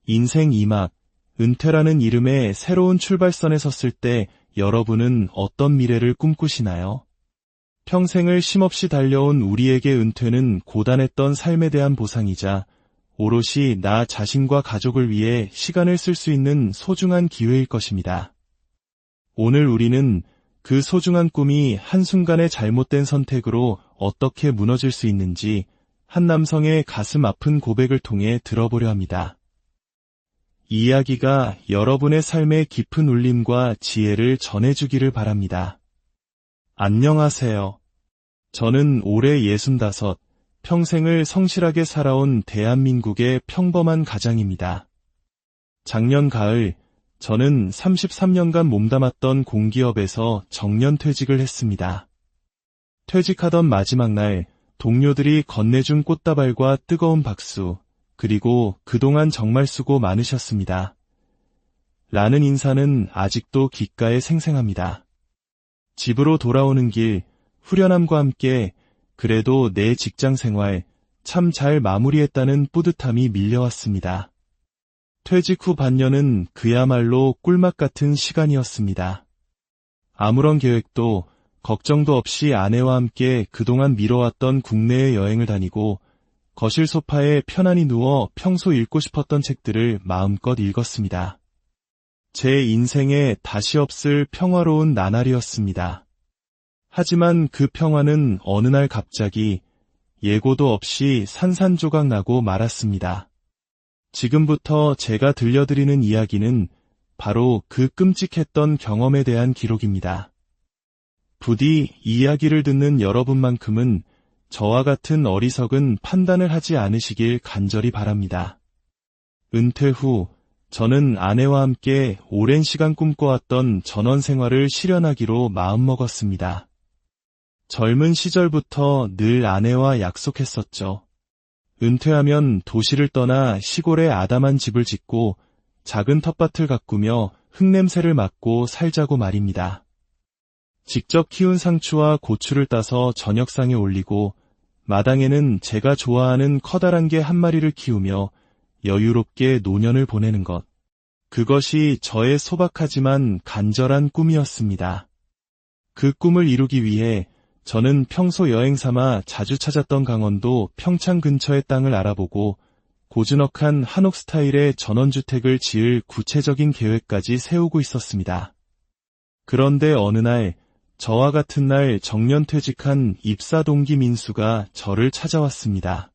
인생 2막, 은퇴라는 이름의 새로운 출발선에 섰을 때 여러분은 어떤 미래를 꿈꾸시나요? 평생을 쉼없이 달려온 우리에게 은퇴는 고단했던 삶에 대한 보상이자 오롯이 나 자신과 가족을 위해 시간을 쓸 수 있는 소중한 기회일 것입니다. 오늘 우리는 그 소중한 꿈이 한순간의 잘못된 선택으로 어떻게 무너질 수 있는지 한 남성의 가슴 아픈 고백을 통해 들어보려 합니다. 이 이야기가 여러분의 삶에 깊은 울림과 지혜를 전해주기를 바랍니다. 안녕하세요. 저는 올해 65, 평생을 성실하게 살아온 대한민국의 평범한 가장입니다. 작년 가을, 저는 33년간 몸담았던 공기업에서 정년퇴직을 했습니다. 퇴직하던 마지막 날, 동료들이 건네준 꽃다발과 뜨거운 박수, 그리고 그동안 정말 수고 많으셨습니다. 라는 인사는 아직도 귓가에 생생합니다. 집으로 돌아오는 길, 후련함과 함께 그래도 내 직장 생활 참 잘 마무리했다는 뿌듯함이 밀려왔습니다. 퇴직 후 반년은 그야말로 꿀맛 같은 시간이었습니다. 아무런 계획도 걱정도 없이 아내와 함께 그동안 미뤄왔던 국내에 여행을 다니고 거실 소파에 편안히 누워 평소 읽고 싶었던 책들을 마음껏 읽었습니다. 제 인생에 다시 없을 평화로운 나날이었습니다. 하지만 그 평화는 어느 날 갑자기 예고도 없이 산산조각 나고 말았습니다. 지금부터 제가 들려드리는 이야기는 바로 그 끔찍했던 경험에 대한 기록입니다. 부디 이 이야기를 듣는 여러분만큼은 저와 같은 어리석은 판단을 하지 않으시길 간절히 바랍니다. 은퇴 후 저는 아내와 함께 오랜 시간 꿈꿔왔던 전원 생활을 실현하기로 마음먹었습니다. 젊은 시절부터 늘 아내와 약속했었죠. 은퇴하면 도시를 떠나 시골에 아담한 집을 짓고 작은 텃밭을 가꾸며 흙냄새를 맡고 살자고 말입니다. 직접 키운 상추와 고추를 따서 저녁상에 올리고 마당에는 제가 좋아하는 커다란 개 한 마리를 키우며 여유롭게 노년을 보내는 것. 그것이 저의 소박하지만 간절한 꿈이었습니다. 그 꿈을 이루기 위해 저는 평소 여행 삼아 자주 찾았던 강원도 평창 근처의 땅을 알아보고 고즈넉한 한옥 스타일의 전원주택을 지을 구체적인 계획까지 세우고 있었습니다. 그런데 어느 날 저와 같은 날 정년퇴직한 입사 동기 민수가 저를 찾아왔습니다.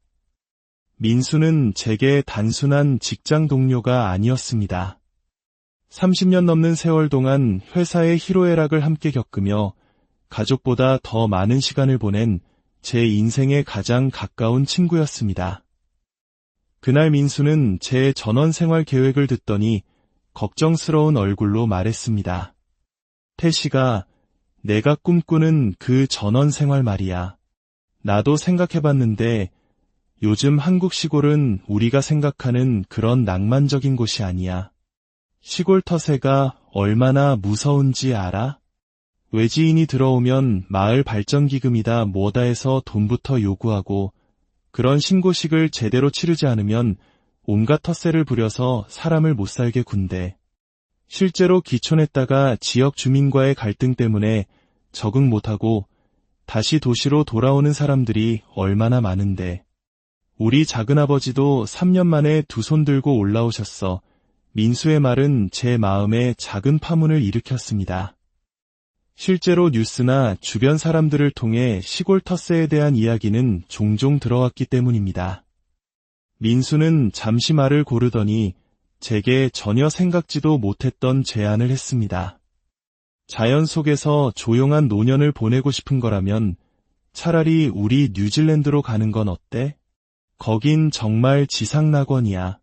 민수는 제게 단순한 직장 동료가 아니었습니다. 30년 넘는 세월 동안 회사의 희로애락을 함께 겪으며 가족보다 더 많은 시간을 보낸 제 인생의 가장 가까운 친구였습니다. 그날 민수는 제 전원 생활 계획을 듣더니 걱정스러운 얼굴로 말했습니다. 태식아, 내가 꿈꾸는 그 전원 생활 말이야. 나도 생각해봤는데 요즘 한국 시골은 우리가 생각하는 그런 낭만적인 곳이 아니야. 시골 터세가 얼마나 무서운지 알아? 외지인이 들어오면 마을 발전기금이다 뭐다 해서 돈부터 요구하고 그런 신고식을 제대로 치르지 않으면 온갖 텃세를 부려서 사람을 못 살게 군대. 실제로 기촌했다가 지역 주민과의 갈등 때문에 적응 못하고 다시 도시로 돌아오는 사람들이 얼마나 많은데. 우리 작은아버지도 3년 만에 두 손 들고 올라오셨어. 민수의 말은 제 마음에 작은 파문을 일으켰습니다. 실제로 뉴스나 주변 사람들을 통해 시골 텃세에 대한 이야기는 종종 들어왔기 때문입니다. 민수는 잠시 말을 고르더니 제게 전혀 생각지도 못했던 제안을 했습니다. 자연 속에서 조용한 노년을 보내고 싶은 거라면 차라리 우리 뉴질랜드로 가는 건 어때? 거긴 정말 지상낙원이야.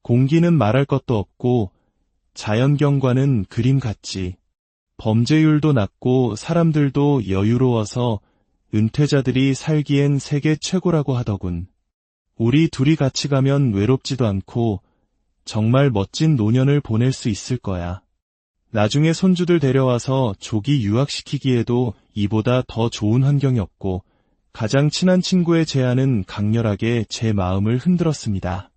공기는 말할 것도 없고 자연경관은 그림 같지. 범죄율도 낮고 사람들도 여유로워서 은퇴자들이 살기엔 세계 최고라고 하더군. 우리 둘이 같이 가면 외롭지도 않고 정말 멋진 노년을 보낼 수 있을 거야. 나중에 손주들 데려와서 조기 유학시키기에도 이보다 더 좋은 환경이 없고 가장 친한 친구의 제안은 강렬하게 제 마음을 흔들었습니다.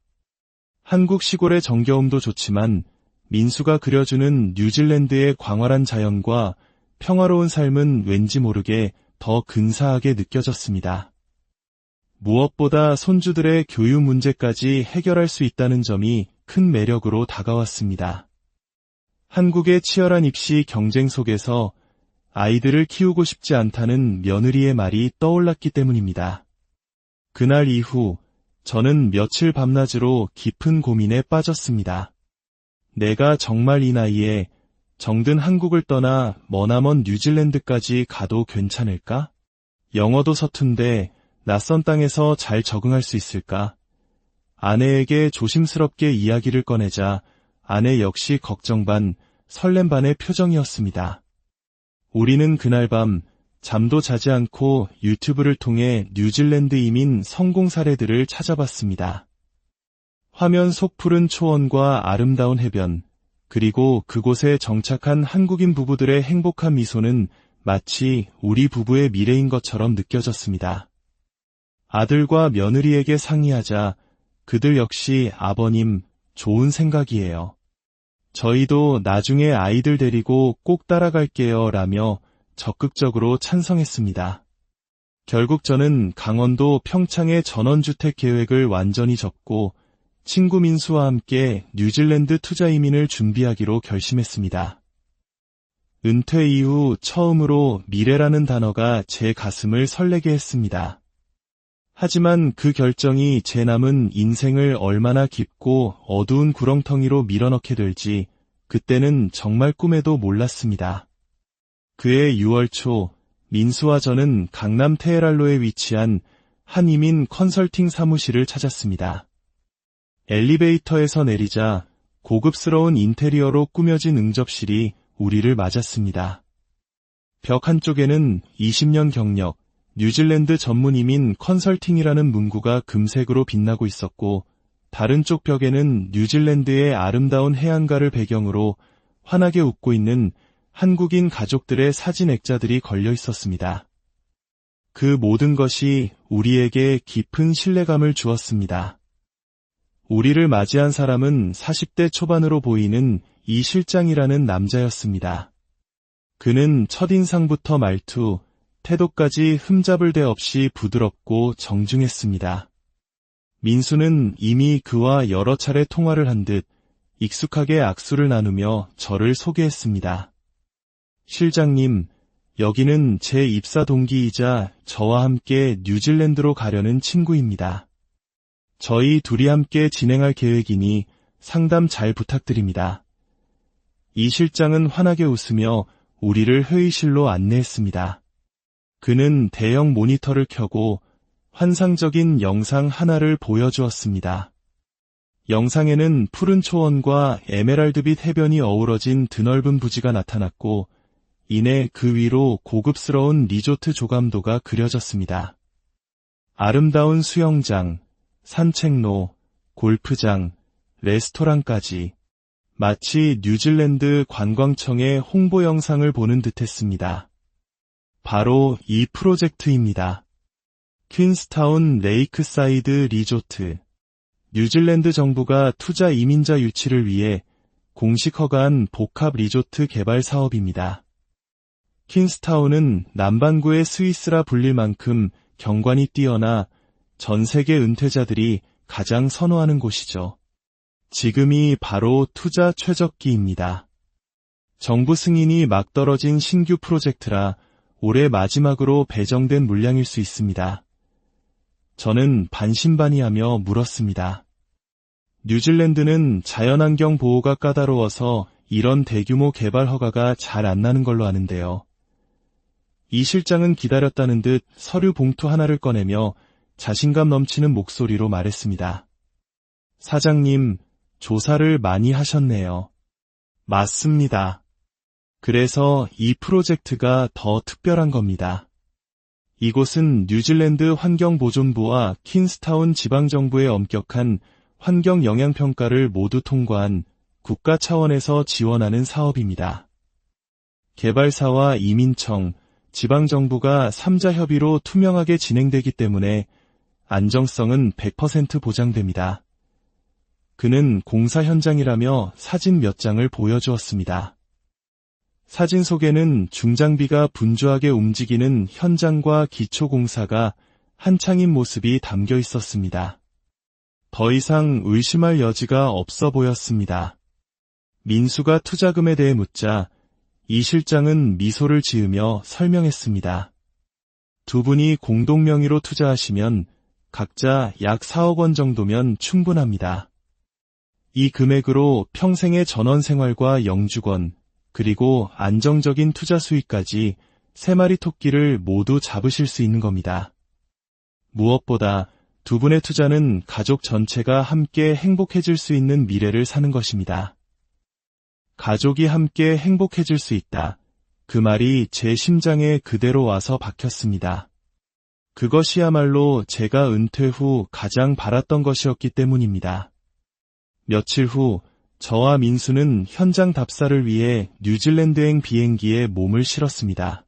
한국 시골의 정겨움도 좋지만 민수가 그려주는 뉴질랜드의 광활한 자연과 평화로운 삶은 왠지 모르게 더 근사하게 느껴졌습니다. 무엇보다 손주들의 교육 문제까지 해결할 수 있다는 점이 큰 매력으로 다가왔습니다. 한국의 치열한 입시 경쟁 속에서 아이들을 키우고 싶지 않다는 며느리의 말이 떠올랐기 때문입니다. 그날 이후 저는 며칠 밤낮으로 깊은 고민에 빠졌습니다. 내가 정말 이 나이에 정든 한국을 떠나 머나먼 뉴질랜드까지 가도 괜찮을까? 영어도 서툰데 낯선 땅에서 잘 적응할 수 있을까? 아내에게 조심스럽게 이야기를 꺼내자 아내 역시 걱정 반, 설렘 반의 표정이었습니다. 우리는 그날 밤 잠도 자지 않고 유튜브를 통해 뉴질랜드 이민 성공 사례들을 찾아봤습니다. 화면 속 푸른 초원과 아름다운 해변, 그리고 그곳에 정착한 한국인 부부들의 행복한 미소는 마치 우리 부부의 미래인 것처럼 느껴졌습니다. 아들과 며느리에게 상의하자 그들 역시 아버님, 좋은 생각이에요. 저희도 나중에 아이들 데리고 꼭 따라갈게요 라며 적극적으로 찬성했습니다. 결국 저는 강원도 평창의 전원주택 계획을 완전히 접고 친구 민수와 함께 뉴질랜드 투자 이민을 준비하기로 결심했습니다. 은퇴 이후 처음으로 미래라는 단어가 제 가슴을 설레게 했습니다. 하지만 그 결정이 제 남은 인생을 얼마나 깊고 어두운 구렁텅이로 밀어넣게 될지 그때는 정말 꿈에도 몰랐습니다. 그해 6월 초 민수와 저는 강남 테헤랄로에 위치한 한 이민 컨설팅 사무실을 찾았습니다. 엘리베이터에서 내리자 고급스러운 인테리어로 꾸며진 응접실이 우리를 맞았습니다. 벽 한쪽에는 20년 경력, 뉴질랜드 전문 이민 컨설팅이라는 문구가 금색으로 빛나고 있었고 다른 쪽 벽에는 뉴질랜드의 아름다운 해안가를 배경으로 환하게 웃고 있는 한국인 가족들의 사진 액자들이 걸려 있었습니다. 그 모든 것이 우리에게 깊은 신뢰감을 주었습니다. 우리를 맞이한 사람은 40대 초반으로 보이는 이 실장이라는 남자였습니다. 그는 첫인상부터 말투, 태도까지 흠잡을 데 없이 부드럽고 정중했습니다. 민수는 이미 그와 여러 차례 통화를 한 듯 익숙하게 악수를 나누며 저를 소개했습니다. 실장님, 여기는 제 입사 동기이자 저와 함께 뉴질랜드로 가려는 친구입니다. 저희 둘이 함께 진행할 계획이니 상담 잘 부탁드립니다. 이 실장은 환하게 웃으며 우리를 회의실로 안내했습니다. 그는 대형 모니터를 켜고 환상적인 영상 하나를 보여주었습니다. 영상에는 푸른 초원과 에메랄드빛 해변이 어우러진 드넓은 부지가 나타났고 이내 그 위로 고급스러운 리조트 조감도가 그려졌습니다. 아름다운 수영장, 산책로, 골프장, 레스토랑까지 마치 뉴질랜드 관광청의 홍보 영상을 보는 듯했습니다. 바로 이 프로젝트입니다. 퀸스타운 레이크사이드 리조트. 뉴질랜드 정부가 투자 이민자 유치를 위해 공식 허가한 복합 리조트 개발 사업입니다. 퀸스타운은 남반구의 스위스라 불릴 만큼 경관이 뛰어나 전 세계 은퇴자들이 가장 선호하는 곳이죠. 지금이 바로 투자 최적기입니다. 정부 승인이 막 떨어진 신규 프로젝트라 올해 마지막으로 배정된 물량일 수 있습니다. 저는 반신반의하며 물었습니다. 뉴질랜드는 자연환경 보호가 까다로워서 이런 대규모 개발 허가가 잘 안 나는 걸로 아는데요. 이 실장은 기다렸다는 듯 서류 봉투 하나를 꺼내며 자신감 넘치는 목소리로 말했습니다. 사장님, 조사를 많이 하셨네요. 맞습니다. 그래서 이 프로젝트가 더 특별한 겁니다. 이곳은 뉴질랜드 환경보존부와 퀸스타운 지방정부의 엄격한 환경 영향평가를 모두 통과한 국가 차원에서 지원하는 사업입니다. 개발사와 이민청, 지방정부가 3자 협의로 투명하게 진행되기 때문에 안정성은 100% 보장됩니다. 그는 공사 현장이라며 사진 몇 장을 보여주었습니다. 사진 속에는 중장비가 분주하게 움직이는 현장과 기초공사가 한창인 모습이 담겨 있었습니다. 더 이상 의심할 여지가 없어 보였습니다. 민수가 투자금에 대해 묻자 이 실장은 미소를 지으며 설명했습니다. 두 분이 공동 명의로 투자하시면 각자 약 4억 원 정도면 충분합니다. 이 금액으로 평생의 전원 생활과 영주권, 그리고 안정적인 투자 수익까지 3마리 토끼를 모두 잡으실 수 있는 겁니다. 무엇보다 두 분의 투자는 가족 전체가 함께 행복해질 수 있는 미래를 사는 것입니다. 가족이 함께 행복해질 수 있다. 그 말이 제 심장에 그대로 와서 박혔습니다. 그것이야말로 제가 은퇴 후 가장 바랐던 것이었기 때문입니다. 며칠 후 저와 민수는 현장 답사를 위해 뉴질랜드행 비행기에 몸을 실었습니다.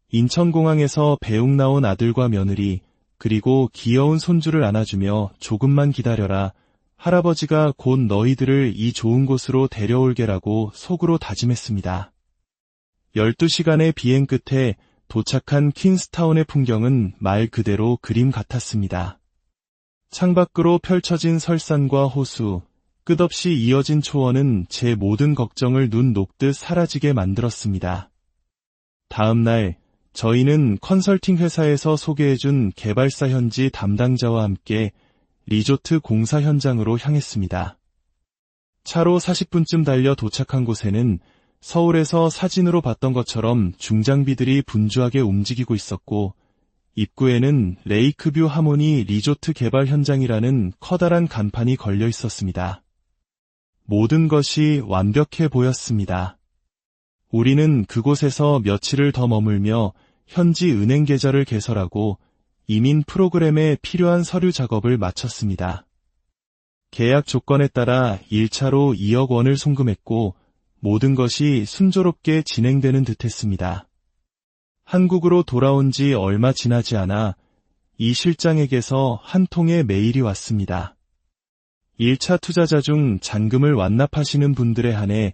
인천공항에서 배웅 나온 아들과 며느리, 그리고 귀여운 손주를 안아주며 조금만 기다려라. 할아버지가 곧 너희들을 이 좋은 곳으로 데려올게라고 속으로 다짐했습니다. 12시간의 비행 끝에 도착한 퀸스타운의 풍경은 말 그대로 그림 같았습니다. 창밖으로 펼쳐진 설산과 호수, 끝없이 이어진 초원은 제 모든 걱정을 눈 녹듯 사라지게 만들었습니다. 다음 날 저희는 컨설팅 회사에서 소개해준 개발사 현지 담당자와 함께 리조트 공사 현장으로 향했습니다. 차로 40분쯤 달려 도착한 곳에는 서울에서 사진으로 봤던 것처럼 중장비들이 분주하게 움직이고 있었고, 입구에는 레이크뷰 하모니 리조트 개발 현장이라는 커다란 간판이 걸려 있었습니다. 모든 것이 완벽해 보였습니다. 우리는 그곳에서 며칠을 더 머물며 현지 은행 계좌를 개설하고 이민 프로그램에 필요한 서류 작업을 마쳤습니다. 계약 조건에 따라 1차로 2억 원을 송금했고 모든 것이 순조롭게 진행되는 듯했습니다. 한국으로 돌아온 지 얼마 지나지 않아 이 실장에게서 한 통의 메일이 왔습니다. 1차 투자자 중 잔금을 완납하시는 분들에 한해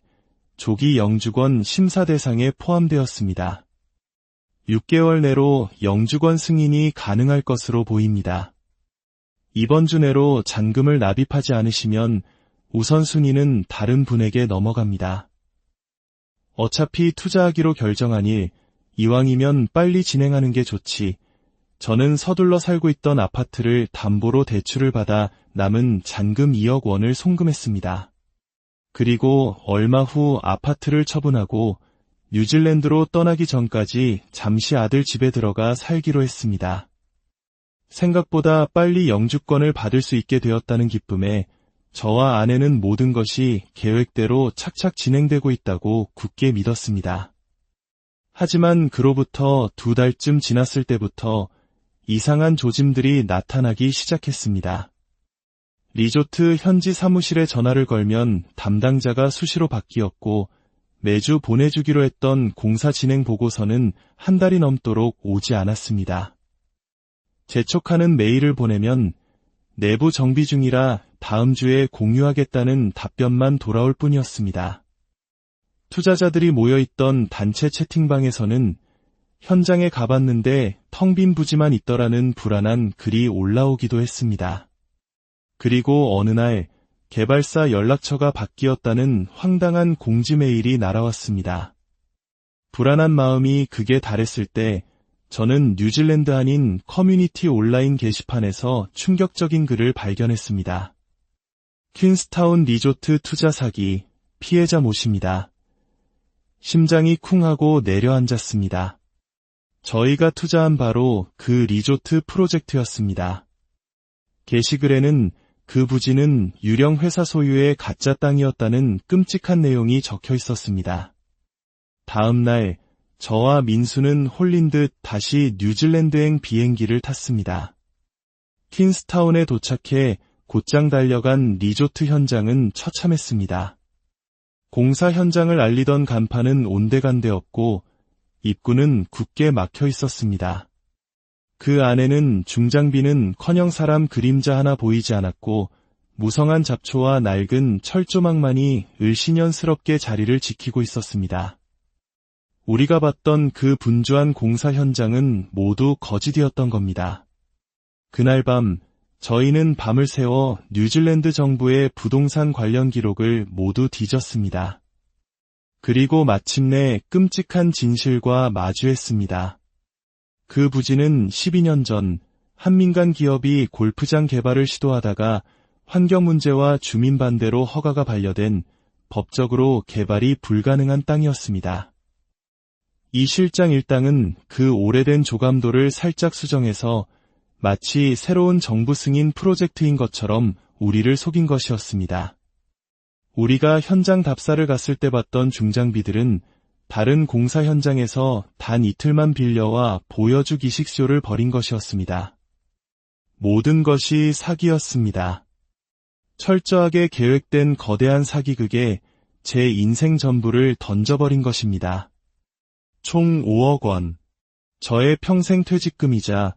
조기 영주권 심사 대상에 포함되었습니다. 6개월 내로 영주권 승인이 가능할 것으로 보입니다. 이번 주 내로 잔금을 납입하지 않으시면 우선순위는 다른 분에게 넘어갑니다. 어차피 투자하기로 결정하니 이왕이면 빨리 진행하는 게 좋지. 저는 서둘러 살고 있던 아파트를 담보로 대출을 받아 남은 잔금 2억 원을 송금했습니다. 그리고 얼마 후 아파트를 처분하고 뉴질랜드로 떠나기 전까지 잠시 아들 집에 들어가 살기로 했습니다. 생각보다 빨리 영주권을 받을 수 있게 되었다는 기쁨에 저와 아내는 모든 것이 계획대로 착착 진행되고 있다고 굳게 믿었습니다. 하지만 그로부터 2달쯤 지났을 때부터 이상한 조짐들이 나타나기 시작했습니다. 리조트 현지 사무실에 전화를 걸면 담당자가 수시로 바뀌었고 매주 보내주기로 했던 공사 진행 보고서는 한 달이 넘도록 오지 않았습니다. 재촉하는 메일을 보내면 내부 정비 중이라 다음 주에 공유하겠다는 답변만 돌아올 뿐이었습니다. 투자자들이 모여있던 단체 채팅방에서는 현장에 가봤는데 텅 빈 부지만 있더라는 불안한 글이 올라오기도 했습니다. 그리고 어느 날 개발사 연락처가 바뀌었다는 황당한 공지 메일이 날아왔습니다. 불안한 마음이 극에 달했을 때 저는 뉴질랜드 아닌 커뮤니티 온라인 게시판에서 충격적인 글을 발견했습니다. 퀸스타운 리조트 투자 사기, 피해자 모십니다. 심장이 쿵하고 내려앉았습니다. 저희가 투자한 바로 그 리조트 프로젝트였습니다. 게시글에는 그 부지는 유령 회사 소유의 가짜 땅이었다는 끔찍한 내용이 적혀 있었습니다. 다음 날 저와 민수는 홀린 듯 다시 뉴질랜드행 비행기를 탔습니다. 퀸스타운에 도착해 곧장 달려간 리조트 현장은 처참했습니다. 공사 현장을 알리던 간판은 온데간데 없고 입구는 굳게 막혀 있었습니다. 그 안에는 중장비는커녕 사람 그림자 하나 보이지 않았고 무성한 잡초와 낡은 철조망만이 을씨년스럽게 자리를 지키고 있었습니다. 우리가 봤던 그 분주한 공사 현장은 모두 거짓이었던 겁니다. 그날 밤 저희는 밤을 새워 뉴질랜드 정부의 부동산 관련 기록을 모두 뒤졌습니다. 그리고 마침내 끔찍한 진실과 마주했습니다. 그 부지는 12년 전 한 민간 기업이 골프장 개발을 시도하다가 환경 문제와 주민 반대로 허가가 반려된 법적으로 개발이 불가능한 땅이었습니다. 이 실장 일당은 그 오래된 조감도를 살짝 수정해서 마치 새로운 정부 승인 프로젝트인 것처럼 우리를 속인 것이었습니다. 우리가 현장 답사를 갔을 때 봤던 중장비들은 다른 공사 현장에서 단 이틀만 빌려와 보여주기 식쇼를 벌인 것이었습니다. 모든 것이 사기였습니다. 철저하게 계획된 거대한 사기극에 제 인생 전부를 던져버린 것입니다. 총 5억 원. 저의 평생 퇴직금이자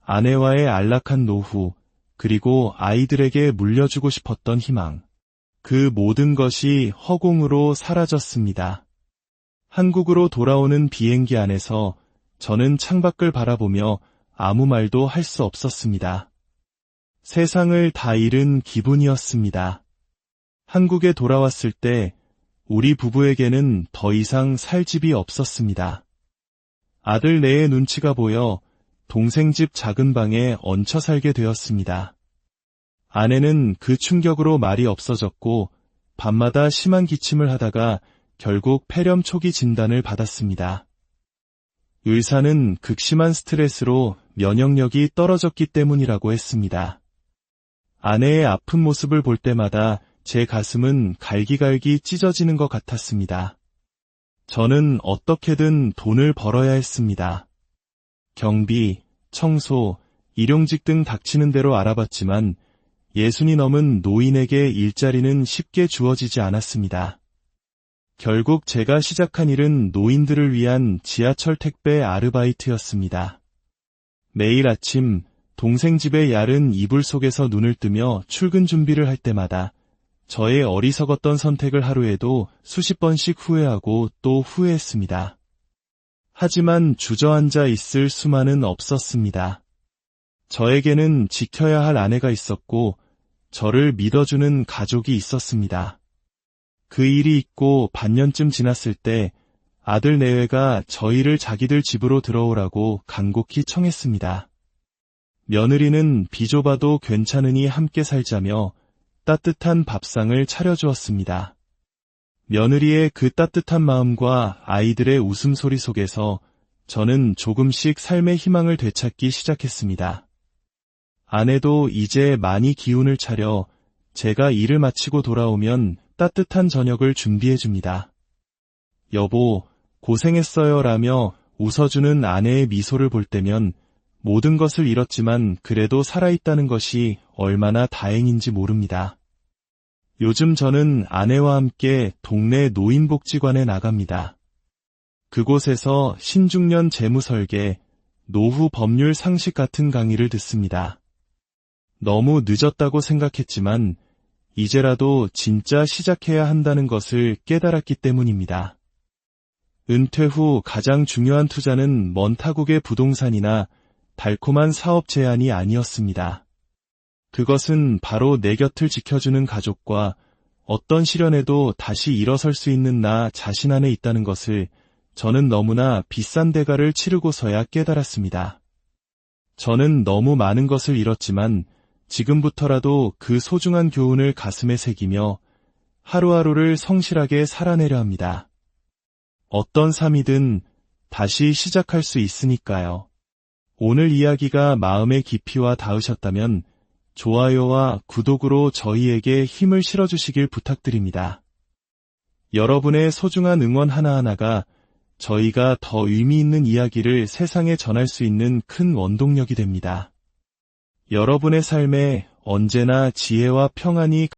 아내와의 안락한 노후, 그리고 아이들에게 물려주고 싶었던 희망. 그 모든 것이 허공으로 사라졌습니다. 한국으로 돌아오는 비행기 안에서 저는 창밖을 바라보며 아무 말도 할 수 없었습니다. 세상을 다 잃은 기분이었습니다. 한국에 돌아왔을 때 우리 부부에게는 더 이상 살 집이 없었습니다. 아들 넷의 눈치가 보여 동생 집 작은 방에 얹혀 살게 되었습니다. 아내는 그 충격으로 말이 없어졌고 밤마다 심한 기침을 하다가 결국 폐렴 초기 진단을 받았습니다. 의사는 극심한 스트레스로 면역력이 떨어졌기 때문이라고 했습니다. 아내의 아픈 모습을 볼 때마다 제 가슴은 갈기갈기 찢어지는 것 같았습니다. 저는 어떻게든 돈을 벌어야 했습니다. 경비, 청소, 일용직 등 닥치는 대로 알아봤지만 60이 넘은 노인에게 일자리는 쉽게 주어지지 않았습니다. 결국 제가 시작한 일은 노인들을 위한 지하철 택배 아르바이트였습니다. 매일 아침 동생 집의 얇은 이불 속에서 눈을 뜨며 출근 준비를 할 때마다 저의 어리석었던 선택을 하루에도 수십 번씩 후회하고 또 후회했습니다. 하지만 주저앉아 있을 수만은 없었습니다. 저에게는 지켜야 할 아내가 있었고 저를 믿어주는 가족이 있었습니다. 그 일이 있고 반년쯤 지났을 때 아들 내외가 저희를 자기들 집으로 들어오라고 간곡히 청했습니다. 며느리는 비좁아도 괜찮으니 함께 살자며 따뜻한 밥상을 차려주었습니다. 며느리의 그 따뜻한 마음과 아이들의 웃음소리 속에서 저는 조금씩 삶의 희망을 되찾기 시작했습니다. 아내도 이제 많이 기운을 차려 제가 일을 마치고 돌아오면 따뜻한 저녁을 준비해줍니다. 여보, 고생했어요 라며 웃어주는 아내의 미소를 볼 때면 모든 것을 잃었지만 그래도 살아있다는 것이 얼마나 다행인지 모릅니다. 요즘 저는 아내와 함께 동네 노인복지관에 나갑니다. 그곳에서 신중년 재무설계, 노후 법률 상식 같은 강의를 듣습니다. 너무 늦었다고 생각했지만 이제라도 진짜 시작해야 한다는 것을 깨달았기 때문입니다. 은퇴 후 가장 중요한 투자는 먼 타국의 부동산이나 달콤한 사업 제안이 아니었습니다. 그것은 바로 내 곁을 지켜주는 가족과 어떤 시련에도 다시 일어설 수 있는 나 자신 안에 있다는 것을 저는 너무나 비싼 대가를 치르고서야 깨달았습니다. 저는 너무 많은 것을 잃었지만 지금부터라도 그 소중한 교훈을 가슴에 새기며 하루하루를 성실하게 살아내려 합니다. 어떤 삶이든 다시 시작할 수 있으니까요. 오늘 이야기가 마음의 깊이와 닿으셨다면 좋아요와 구독으로 저희에게 힘을 실어주시길 부탁드립니다. 여러분의 소중한 응원 하나하나가 저희가 더 의미 있는 이야기를 세상에 전할 수 있는 큰 원동력이 됩니다. 여러분의 삶에 언제나 지혜와 평안이